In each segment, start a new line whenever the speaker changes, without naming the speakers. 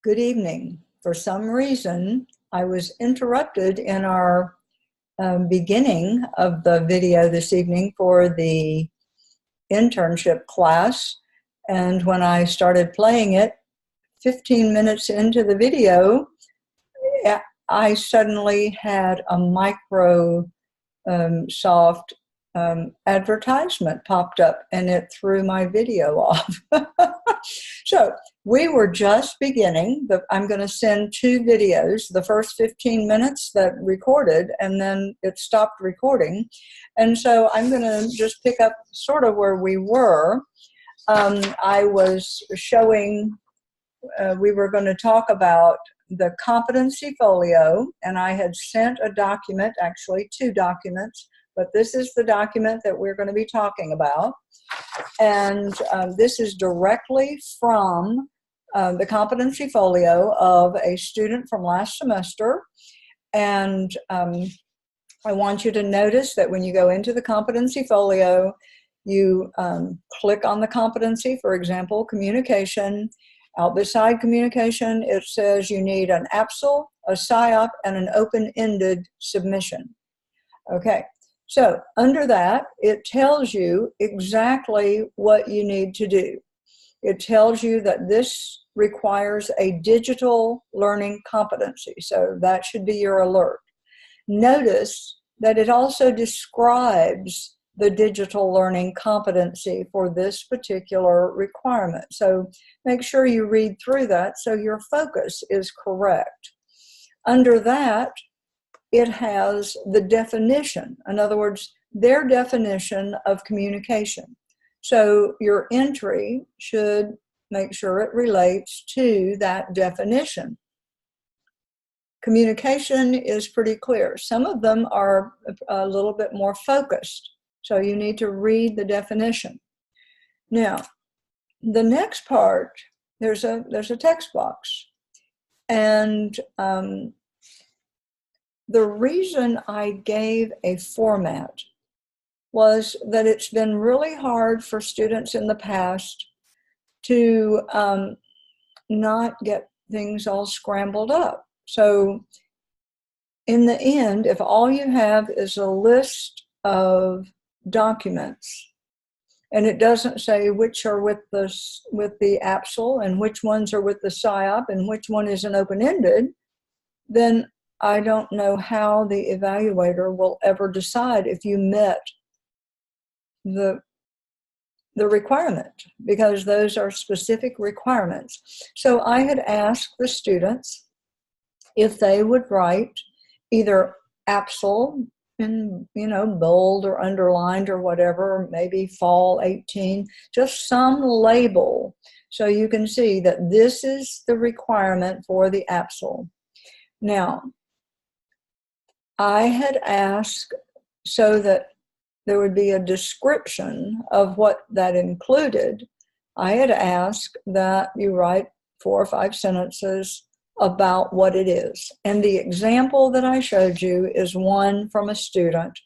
Good evening. For some reason, I was interrupted in our beginning of the video this evening for the internship class. And when I started playing it, 15 minutes into the video, I suddenly had a Microsoft advertisement popped up and it threw my video off. So we were just beginning. I'm going to send two videos, the first 15 minutes that recorded, and then it stopped recording. And so I'm going to just pick up sort of where we were. I was showing, we were going to talk about the competency folio, and I had sent a document, actually two documents, but this is the document that we're going to be talking about. And this is directly from the competency folio of a student from last semester. And I want you to notice that when you go into the competency folio, you click on the competency, for example, communication. Out beside communication, it says you need an APSL, a PSYOP, and an open-ended submission. Okay. So under that, it tells you exactly what you need to do. It tells you that this requires a digital learning competency. So that should be your alert. Notice that it also describes the digital learning competency for this particular requirement. So make sure you read through that so your focus is correct. Under that, it has the definition. In other words, their definition of communication. So your entry should make sure it relates to that definition. Communication is pretty clear. Some of them are a little bit more focused. So you need to read the definition. Now, the next part, there's a text box. And the reason I gave a format was that it's been really hard for students in the past to not get things all scrambled up. So in the end, if all you have is a list of documents and it doesn't say which are with the APSL and which ones are with the PSYOP and which one is an open-ended, then I don't know how the evaluator will ever decide if you met the requirement, because those are specific requirements. So I had asked the students if they would write either APSL in, bold or underlined or whatever, maybe fall 18, just some label so you can see that this is the requirement for the APSL. Now, I had asked so that there would be a description of what that included. I had asked that you write 4 or 5 sentences about what it is. And the example that I showed you is one from a student.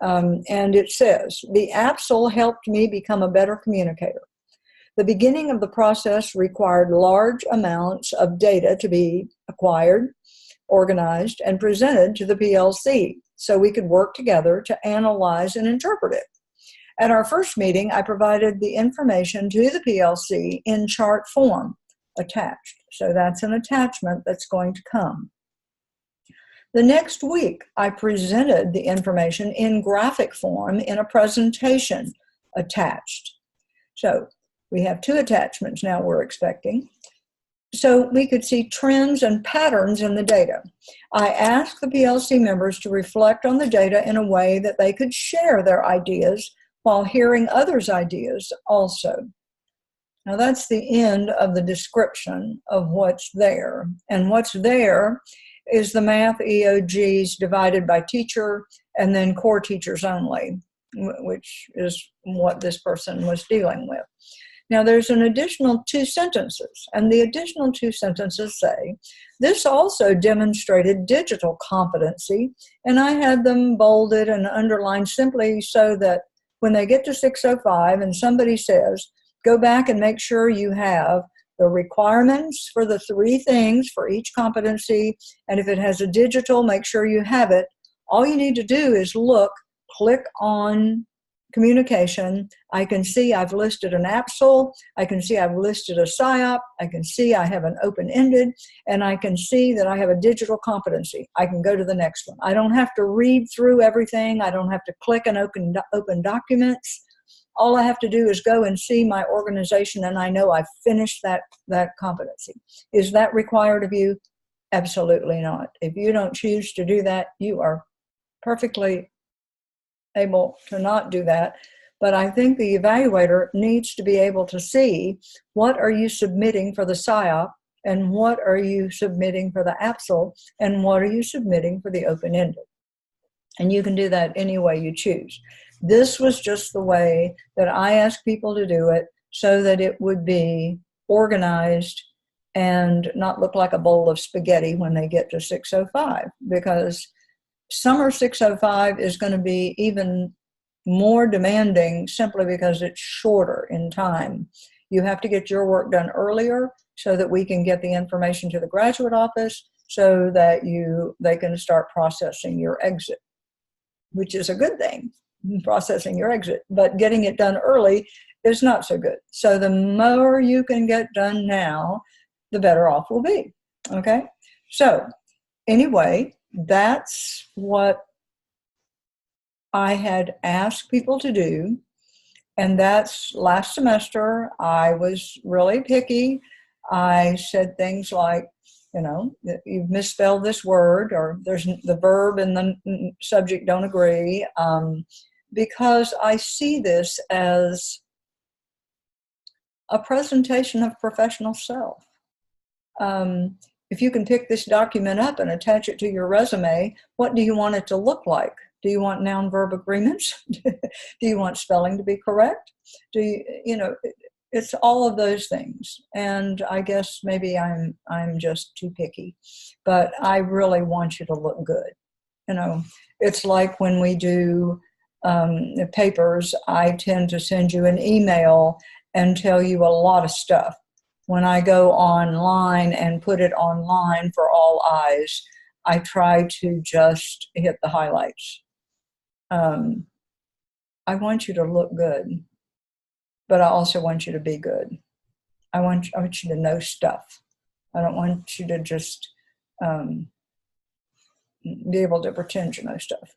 And it says, the APSL helped me become a better communicator. The beginning of the process required large amounts of data to be acquired, organized, and presented to the PLC so we could work together to analyze and interpret it. At our first meeting, I provided the information to the PLC in chart form attached. So that's an attachment that's going to come. The next week, I presented the information in graphic form in a presentation attached. So we have 2 attachments now we're expecting. So we could see trends and patterns in the data. I asked the PLC members to reflect on the data in a way that they could share their ideas while hearing others' ideas also. Now that's the end of the description of what's there. And what's there is the math EOGs divided by teacher and then core teachers only, which is what this person was dealing with. Now there's an additional 2 sentences, and the additional 2 sentences say, this also demonstrated digital competency, and I had them bolded and underlined simply so that when they get to 605 and somebody says, go back and make sure you have the requirements for the 3 things for each competency. And if it has a digital, make sure you have it. All you need to do is click on communication. I can see I've listed an APSL. I can see I've listed a PSYOP. I can see I have an open-ended, and I can see that I have a digital competency. I can go to the next one. I don't have to read through everything. I don't have to click and open documents. All I have to do is go and see my organization, and I know I've finished that competency. Is that required of you? Absolutely not. If you don't choose to do that, you are perfectly able to not do that. But I think the evaluator needs to be able to see, what are you submitting for the PSYOP, and what are you submitting for the APSL, and what are you submitting for the open-ended. And you can do that any way you choose. This was just the way that I asked people to do it, so that it would be organized and not look like a bowl of spaghetti when they get to 605, because summer 605 is going to be even more demanding simply because it's shorter in time. You have to get your work done earlier so that we can get the information to the graduate office so that they can start processing your exit, which is a good thing, processing your exit. But getting it done early is not so good. So the more you can get done now, the better off we'll be. Okay? So anyway, that's what I had asked people to do. And that's last semester. I was really picky. I said things like, you've misspelled this word, or there's the verb and the subject don't agree, because I see this as a presentation of professional self. If you can pick this document up and attach it to your resume, what do you want it to look like? Do you want noun-verb agreements? Do you want spelling to be correct? It's all of those things. And I guess maybe I'm just too picky, but I really want you to look good. It's like when we do the papers, I tend to send you an email and tell you a lot of stuff. When I go online and put it online for all eyes, I try to just hit the highlights. I want you to look good, but I also want you to be good. I want you to know stuff. I don't want you to just be able to pretend you know stuff.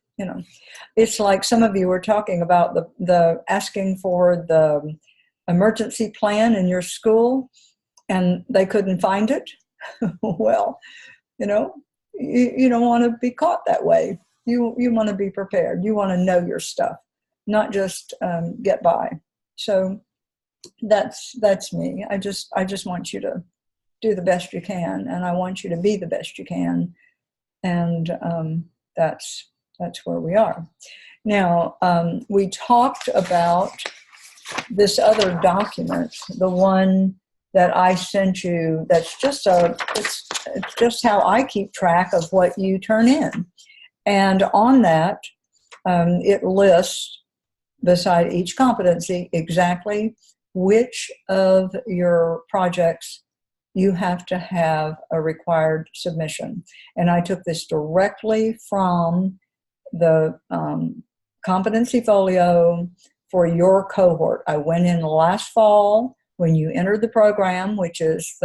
It's like some of you were talking about the asking for the emergency plan in your school, and they couldn't find it. Well, you don't want to be caught that way. You want to be prepared. You want to know your stuff, not just get by. So that's me. I just want you to do the best you can, and I want you to be the best you can, and that's where we are. Now, we talked about this other document, the one that I sent you. That's just it's just how I keep track of what you turn in. And on that, it lists beside each competency exactly which of your projects you have to have a required submission. And I took this directly from the competency folio for your cohort. I went in last fall when you entered the program, which is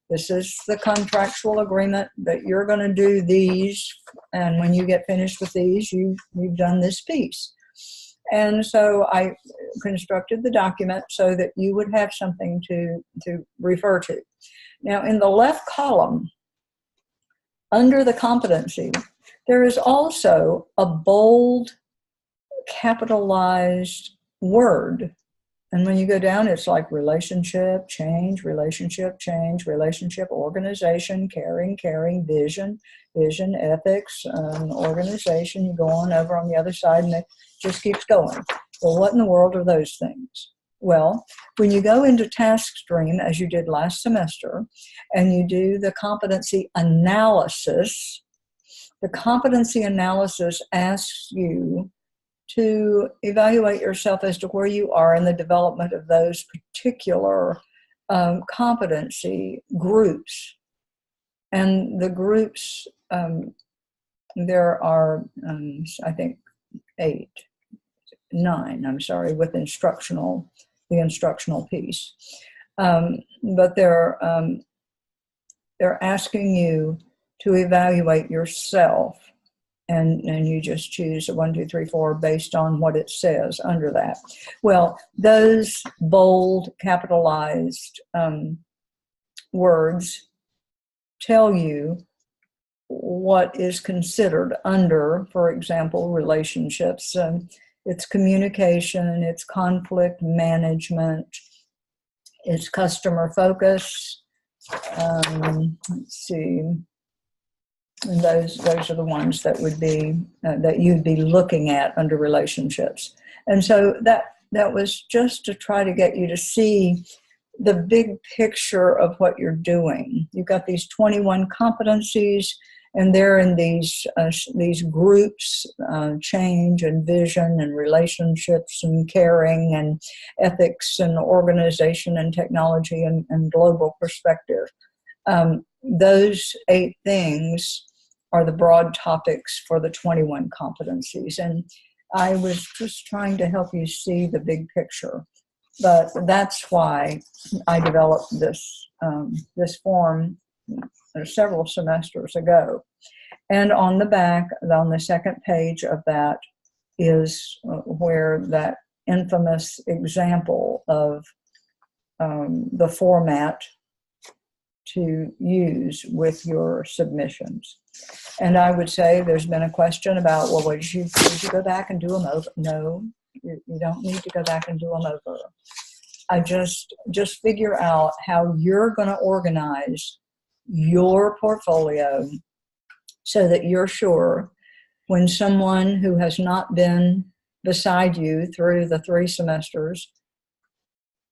this is the contractual agreement that you're going to do these, and when you get finished with these, you've done this piece. And so I constructed the document so that you would have something to refer to. Now, in the left column, under the competency, there is also a bold, capitalized word. And when you go down, it's like relationship, change, relationship, organization, caring, vision, ethics, organization. You go on over on the other side, and it just keeps going. Well, what in the world are those things? Well, when you go into task stream, as you did last semester, and you do the competency analysis, the competency analysis asks you to evaluate yourself as to where you are in the development of those particular competency groups. And the groups, there are, I think, 9, with the instructional piece. But they're asking you to evaluate yourself, and you just choose a 1, 2, 3, 4 based on what it says under that. Well, those bold, capitalized words tell you what is considered under, for example, relationships. It's communication, it's conflict management, it's customer focus. Let's see. And those are the ones that would be that you'd be looking at under relationships. And so that was just to try to get you to see the big picture of what you're doing. You've got these 21 competencies, and they're in these groups: change and vision and relationships and caring and ethics and organization and technology and global perspective. Those 8 things are the broad topics for the 21 competencies. And I was just trying to help you see the big picture. But that's why I developed this form several semesters ago. And on the back, on the second page of that, is where that infamous example of the format to use with your submissions. And I would say there's been a question about, well, did you go back and do them over? No, you don't need to go back and do them over. I just figure out how you're going to organize your portfolio so that you're sure when someone who has not been beside you through the 3 semesters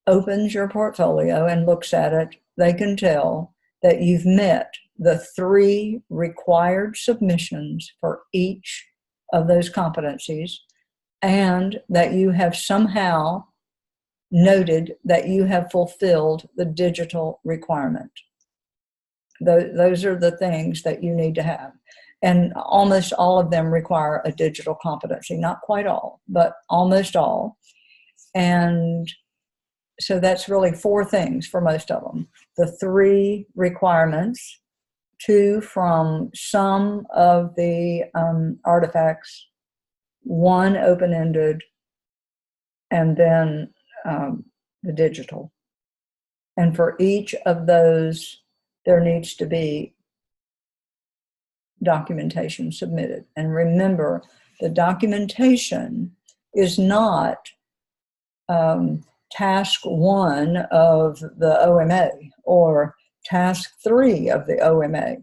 opens your portfolio and looks at it, they can tell that you've met the 3 required submissions for each of those competencies, and that you have somehow noted that you have fulfilled the digital requirement. Those are the things that you need to have. And almost all of them require a digital competency. Not quite all, but almost all. And so that's really 4 things for most of them. The 3 requirements, 2 from some of the artifacts, 1 open-ended, and then the digital. And for each of those, there needs to be documentation submitted. And remember, the documentation is not task 1 of the OMA or task 3 of the OMA.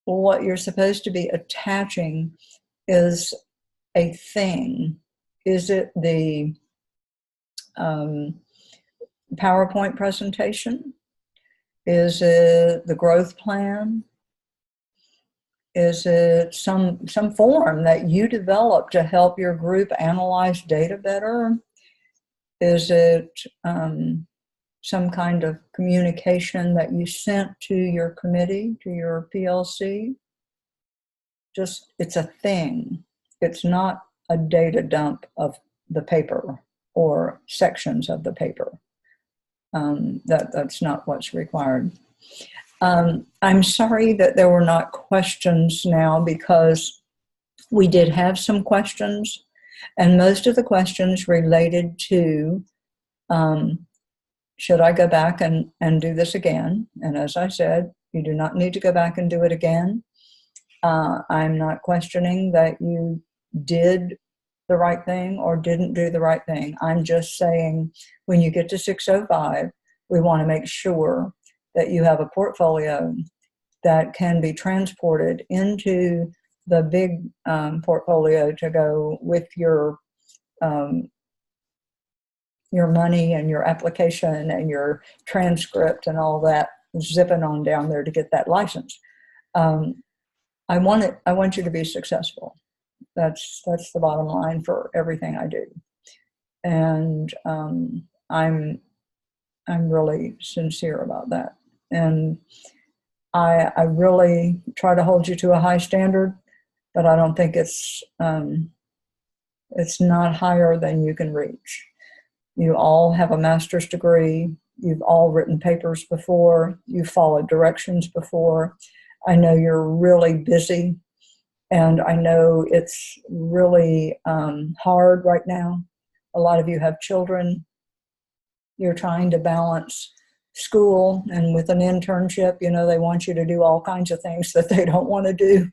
What you're supposed to be attaching is a thing. Is it the PowerPoint presentation? Is it the growth plan? Is it some form that you develop to help your group analyze data better? Is it some kind of communication that you sent to your committee, to your PLC? Just, it's a thing. It's not a data dump of the paper or sections of the paper. That's not what's required. I'm sorry that there were not questions now, because we did have some questions, and most of the questions related to, should I go back and do this again? And as I said, you do not need to go back and do it again. I'm not questioning that you did the right thing or didn't do the right thing. I'm just saying, when you get to 605, we want to make sure that you have a portfolio that can be transported into the big portfolio to go with your money and your application and your transcript and all that, zipping on down there to get that license. I want you to be successful. That's the bottom line for everything I do. And I'm really sincere about that. And I really try to hold you to a high standard, but I don't think it's not higher than you can reach. You all have a master's degree. You've all written papers before. You've followed directions before. I know you're really busy, and I know it's really hard right now. A lot of you have children. You're trying to balance school, and with an internship, you know, they want you to do all kinds of things that they don't want to do.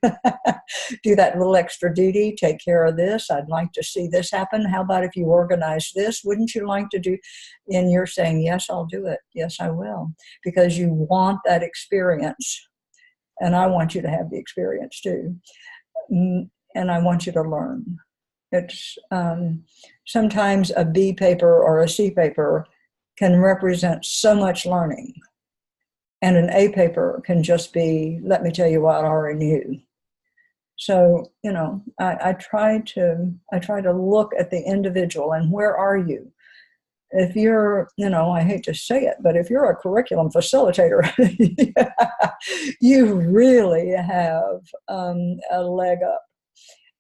Do that little extra duty, take care of this. I'd like to see this happen. How about if you organize this? Wouldn't you like to do? And you're saying, yes, I'll do it. Yes, I will. Because you want that experience. And I want you to have the experience too. And I want you to learn. It's sometimes a B paper or a C paper can represent so much learning. And an A paper can just be, let me tell you what I already knew. So, you know, I try to look at the individual and where are you? If you're, you know, I hate to say it, but if you're a curriculum facilitator, you really have a leg up.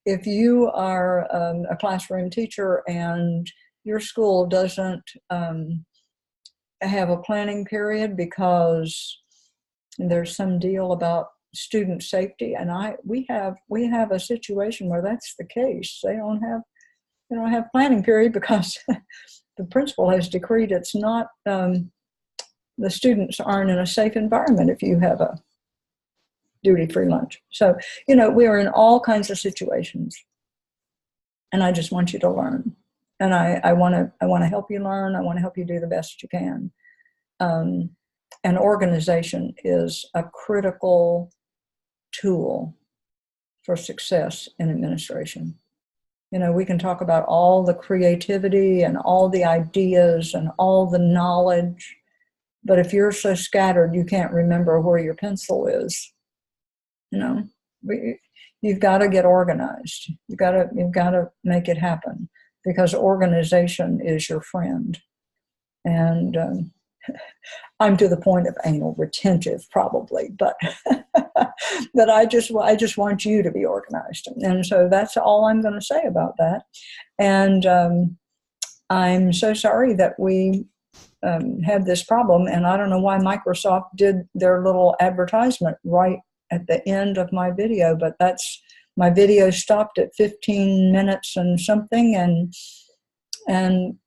If you are a classroom teacher and your school doesn't have a planning period because there's some deal about student safety, and we have a situation where that's the case. They don't have planning period because the principal has decreed it's not, the students aren't in a safe environment if you have a duty-free lunch. So, you know, we are in all kinds of situations, and I just want you to learn. And I want to help you learn. I want to help you do the best you can. And organization is a critical tool for success in administration. You know, we can talk about all the creativity and all the ideas and all the knowledge, but if you're so scattered you can't remember where your pencil is, you know, you've got to get organized. You've got to make it happen, because organization is your friend. And I'm to the point of anal retentive probably, but but I just want you to be organized. And so that's all I'm going to say about that. And I'm so sorry that we had this problem, and I don't know why Microsoft did their little advertisement right at the end of my video, but my video stopped at 15 minutes and something, and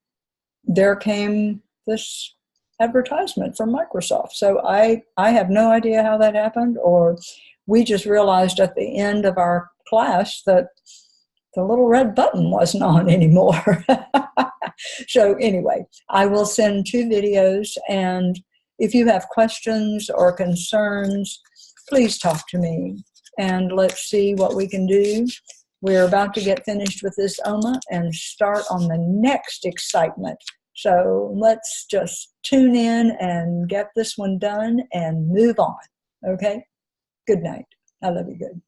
there came this advertisement from Microsoft. So I have no idea how that happened, or we just realized at the end of our class that the little red button wasn't on anymore. So anyway, I will send 2 videos, and if you have questions or concerns, please talk to me, and let's see what we can do. We're about to get finished with this OMA and start on the next excitement. So let's just tune in and get this one done and move on. Okay? Good night. I love you good.